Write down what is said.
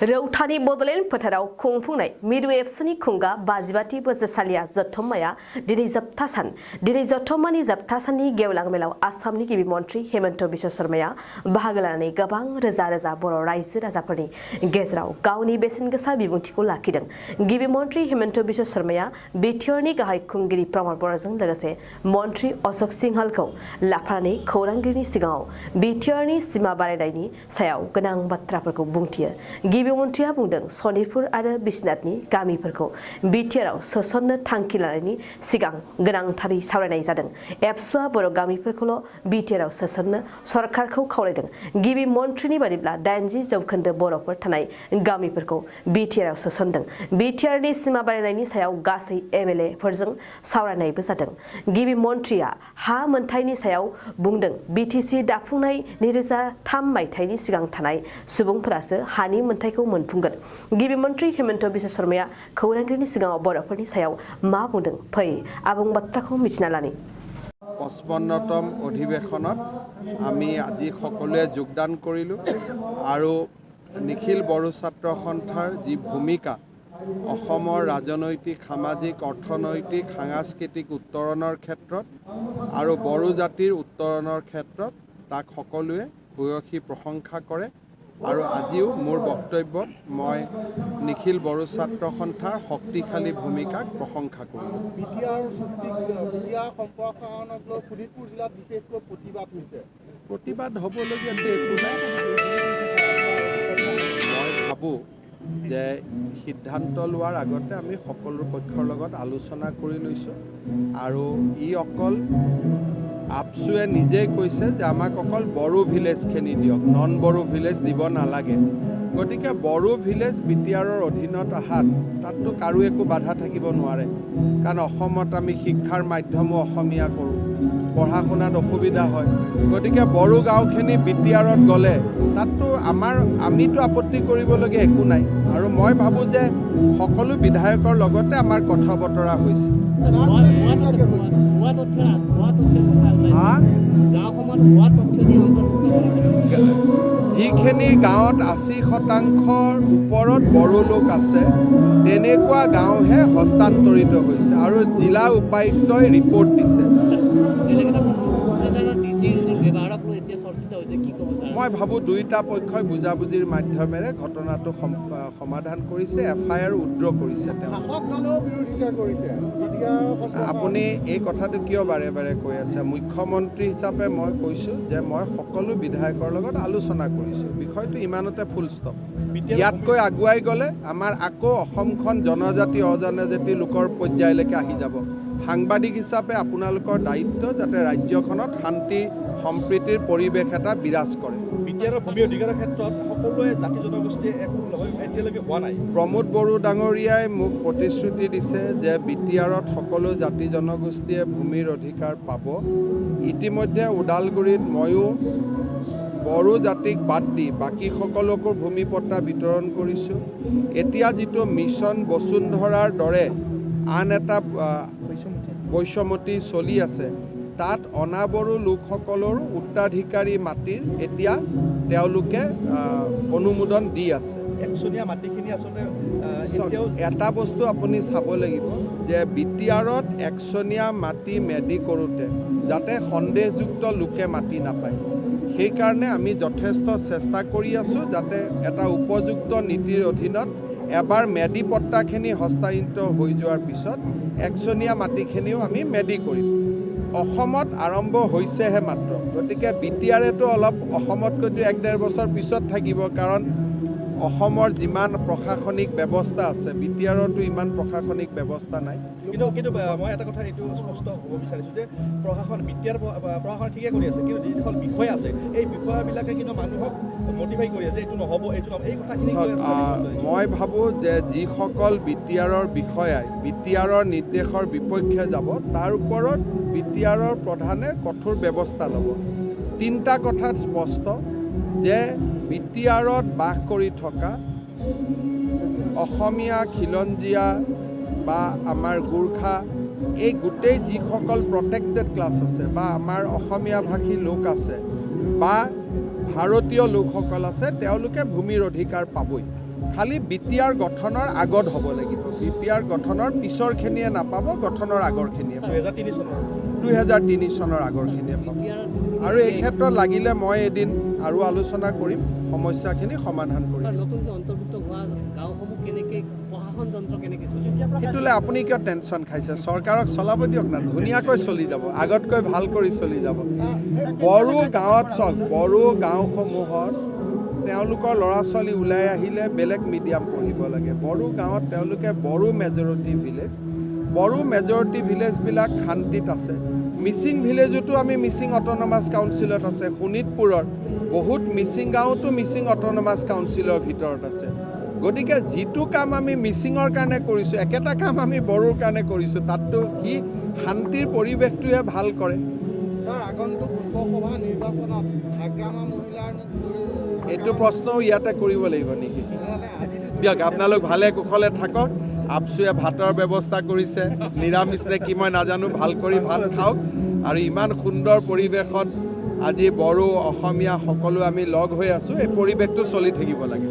रौथानि बडलेण्ड फोथाराव खुंफुंनाय मिरु एबसुनि खुंगा 55थि बोसोरसालिया जथुम्माया दिनै जोबथा सान। दिनै जथुम्मानि जोबथा साननि गेवलां मेलाव आसामनि गिबि मन्थ्रि हेमन्त बिश्व शर्माया बाहागो लानानै गोबां रोजा रोजा बर' रायजो राजाफोरनि गेजेराव गावनि बेसेनगोसा बिबुंथिखौ लाखिदों। गिबि मन्थ्रि हेमन्त बिश्व शर्माया बिटिआरनि गाहाय खुंगिरि प्रमद बर'जों लोगोसे मन्थ्रि अशोक सिंहालखौ लाफानानै खौरांगिरिनि सिगाङाव बिटिआरनि सिमा बारायनायनि सायाव गोनां बाथ्राफोरखौ बुंथियो। गिबि मन्थ्रिया बुंदों सनितपुर आरो बिश्वनाथनि गामिफोरखौ बिटिआरआव सोसननो थांखि लानायनि सिगां गोनांथारै सावरायनाय जादों। एबसुआ बर' गामिफोरखौल' बिटिआरआव सोसननो सरकारखौ खावलायदों। गिबि मन्थ्रिनि बादिब्ला 80% बर'फोर थानाय गामिफोरखौ बिटिआरआव सोसनदों। बिटिआरनि सिमा बारायनायनि सायाव गासै एमएलएफोरजों सावरायनायबो जादों। गिबि मन्थ्रिया हा मोनथायनि सायाव बुंदों बिटिसि दाफुंनाय 2003 मायथाइनि सिगां थानाय सुबुंफोरासो हानि मोनथायखौ मोनफुंगोन। गिबि मन्थ्रि हेमन्त बिश्व शर्माया खौरांगिरिनि सिगाङाव बर'फोरनि सायाव मा बुंदों फै आबुं बाथ्राखौ मिथिना लानि। 55তম অধিৱেশনত আমি আজি সকলোৱে যোগদান কৰিলোঁ আৰু নিখিল বড়ো ছাত্ৰ সন্থাৰ যি ভূমিকা অসমৰ ৰাজনৈতিক সামাজিক অৰ্থনৈতিক সাংস্কৃতিক উত্তৰণৰ ক্ষেত্ৰত আৰু বড়ো জাতিৰ উত্তৰণৰ ক্ষেত্ৰত তাক সকলোৱে ভূয়সী প্ৰশংসা কৰে আৰু আজিও মোৰ বক্তব্যত মই নিখিল বড়ো ছাত্ৰ সন্থাৰ শক্তিশালী ভূমিকাক প্ৰশংসা কৰিলোঁ। বিটিআৰ সম্প্ৰসাৰণক লৈ শোণিতপুৰ জিলাত বিশেষকৈ প্ৰতিবাদ হৈছে। প্ৰতিবাদ হ'বলগীয়াটো একো নাই। মই ভাবোঁ যে সিদ্ধান্ত লোৱাৰ আগতে আমি সকলো পক্ষৰ লগত আলোচনা কৰি লৈছোঁ আৰু ই অকল আপচুৱে নিজেই কৈছে যে আমাক অকল বড়ো ভিলেজখিনি দিয়ক, নন বড়ো ভিলেজ দিব নালাগে। গতিকে বড়ো ভিলেজ বিটিআৰৰ অধীনত অহাত তাততো কাৰো একো বাধা থাকিব নোৱাৰে, কাৰণ অসমত আমি শিক্ষাৰ মাধ্যমো অসমীয়া কৰোঁ, পঢ়া শুনাত অসুবিধা হয়। গতিকে বড়ো গাঁওখিনি বিটিআৰত গ'লে তাততো আমিতো আপত্তি কৰিবলগীয়া একো নাই আৰু মই ভাবোঁ যে সকলো বিধায়কৰ লগতে আমাৰ কথা বতৰা হৈছে। যিখিনি গাঁৱত 80% ওপৰত বড়ো লোক আছে তেনেকুৱা গাঁওহে হস্তান্তৰিত হৈছে আৰু জিলা উপায়ুক্তই ৰিপৰ্ট দিছে। মই ভাবোঁ দুয়োটা পক্ষই বুজাবুজিৰ মাধ্যমেৰে ঘটনাটো সমাধান কৰিছে, FIR উইথড্ৰ কৰিছে। আপুনি এই কথাটো কিয় বাৰে বাৰে কৈ আছে? মুখ্যমন্ত্ৰী হিচাপে মই কৈছোঁ যে মই সকলো বিধায়কৰ লগত আলোচনা কৰিছোঁ, বিষয়টো ইমানতে ফুল ষ্টপ। ইয়াতকৈ আগুৱাই গ'লে আমাৰ আকৌ অসমখন জনজাতি অজনজাতি লোকৰ পৰ্যায়লৈকে আহি যাব। সাংবাদিক হিচাপে আপোনালোকৰ দায়িত্ব যাতে ৰাজ্যখনত শান্তি সম্প্ৰীতিৰ পৰিৱেশ এটা বিৰাজ কৰে। বিটিআৰৰ ভূমি অধিকাৰৰ ক্ষেত্ৰত সকলোৱে জাতি জনগোষ্ঠীয়ে এতিয়ালৈকে হোৱা নাই। প্ৰমোদ বড়ো ডাঙৰীয়াই মোক প্ৰতিশ্ৰুতি দিছে যে বিটিআৰত সকলো জাতি জনগোষ্ঠীয়ে ভূমিৰ অধিকাৰ পাব। ইতিমধ্যে ওদালগুৰিত ময়ো বড়ো জাতিক বাদ দি বাকী সকলোকো ভূমি পট্টা বিতৰণ কৰিছোঁ। এতিয়া যিটো মিছন বসুন্ধৰাৰ দৰে আন এটা বৈষম্যতি চলি আছে, তাত অনাবড়ো লোকসকলৰ উত্তৰাধিকাৰী মাটিৰ এতিয়া তেওঁলোকে অনুমোদন দি আছে। একচনীয়া মাটিখিনি আচলতে এটা বস্তু আপুনি চাব লাগিব যে বিটিআৰত একচনীয়া মাটি মেদি কৰোঁতে যাতে সন্দেহযুক্ত লোকে মাটি নাপায়, সেইকাৰণে আমি যথেষ্ট চেষ্টা কৰি আছোঁ যাতে এটা উপযুক্ত নীতিৰ অধীনত এবাৰ মেদি পট্টাখিনি হস্তান্তৰিত হৈ যোৱাৰ পিছত একচনীয়া মাটিখিনিও আমি মেদি কৰিম। অসমত আৰম্ভ হৈছেহে মাত্ৰ, গতিকে বিটিআৰেতো অলপ অসমতকৈতো 1-1.5 বছৰ পিছত থাকিব, কাৰণ অসমৰ যিমান প্ৰশাসনিক ব্যৱস্থা আছে বিটিআৰতো ইমান প্ৰশাসনিক ব্যৱস্থা নাই। কিন্তু মই এটা কথা এইটো স্পষ্ট হ'ব বিচাৰিছোঁ যে বিটিআৰ প্ৰশাসন ঠিকে কৰি আছে, কিন্তু যিসকল বিষয়া আছে এই বিষয়াবিলাকে কিন্তু মানুহক মটিফাই কৰি আছে এইটো নহ'ব এইটো নহ'ব এই কথাখিনি। মই ভাবোঁ যে যিসকল বিটিআৰৰ বিষয়াই বিটিআৰৰ নিৰ্দেশৰ বিপক্ষে যাব তাৰ ওপৰত বিটিআৰৰ প্ৰধানে কঠোৰ ব্যৱস্থা ল'ব। 3টা কথাত স্পষ্ট যে বিটিআৰত বাস কৰি থকা অসমীয়া খিলঞ্জীয়া বা আমাৰ গোৰ্খা এই গোটেই যিসকল প্ৰটেক্টেড ক্লাছ আছে বা আমাৰ অসমীয়া ভাষী লোক আছে বা ভাৰতীয় লোকসকল আছে তেওঁলোকে ভূমিৰ অধিকাৰ পাবই। খালি BTR গঠনৰ আগত হ'ব লাগিব BTR গঠনৰ পিছৰখিনিয়ে নাপাব গঠনৰ আগৰখিনিয়ে 2003 চনৰ 2003 চনৰ আগৰখিনিয়ে পাব আৰু এই ক্ষেত্ৰত লাগিলে মই এদিন আৰু আলোচনা কৰিম সমস্যাখিনি সমাধান কৰিম নতুনকৈ অন্তৰ্ভুক্ত হোৱা গাঁওসমূহ কেনেকৈ প্ৰশাসন যন্ত্ৰ কেনেকৈ চলিব সেইটোলৈ আপুনি কিয় টেনশ্যন খাইছে চৰকাৰক চলাব দিয়ক না ধুনীয়াকৈ চলি যাব আগতকৈ ভাল কৰি চলি যাব বড়ো গাঁৱত চাওক বড়ো গাঁওসমূহত তেওঁলোকৰ ল'ৰা ছোৱালী ওলাই আহিলে বেলেগ মিডিয়াম পঢ়িব লাগে বড়ো গাঁৱত তেওঁলোকে বড়ো মেজৰিটি ভিলেজবিলাক শান্তিত আছে মিচিং ভিলেজতো আমি মিচিং অট'নমাছ কাউন্সিলত আছে শোণিতপুৰৰ বহুত মিচিং গাঁৱতো মিচিং অট'নমাছ কাউন্সিলৰ ভিতৰত আছে গতিকে যিটো কাম আমি মিচিঙৰ কাৰণে কৰিছোঁ একেটা কাম আমি বড়োৰ কাৰণে কৰিছোঁ তাততো কি শান্তিৰ পৰিৱেশটোৱে ভাল কৰে ছাৰ আগন্তুক লোকসভা নিৰ্বাচনত হাগ্ৰামা মহিলাৰ এইটো প্ৰশ্নও ইয়াতে কৰিব লাগিব নেকি দিয়ক আপোনালোক ভালে কুশলে থাকক আপচুৱে ভাতৰ ব্যৱস্থা কৰিছে নিৰামিষ নে কি মই নাজানো ভাল কৰি ভাত খাওক আৰু ইমান সুন্দৰ পৰিৱেশত আজি বড়ো অসমীয়া সকলো আমি লগ হৈ আছোঁ এই পৰিৱেশটো চলি থাকিব লাগে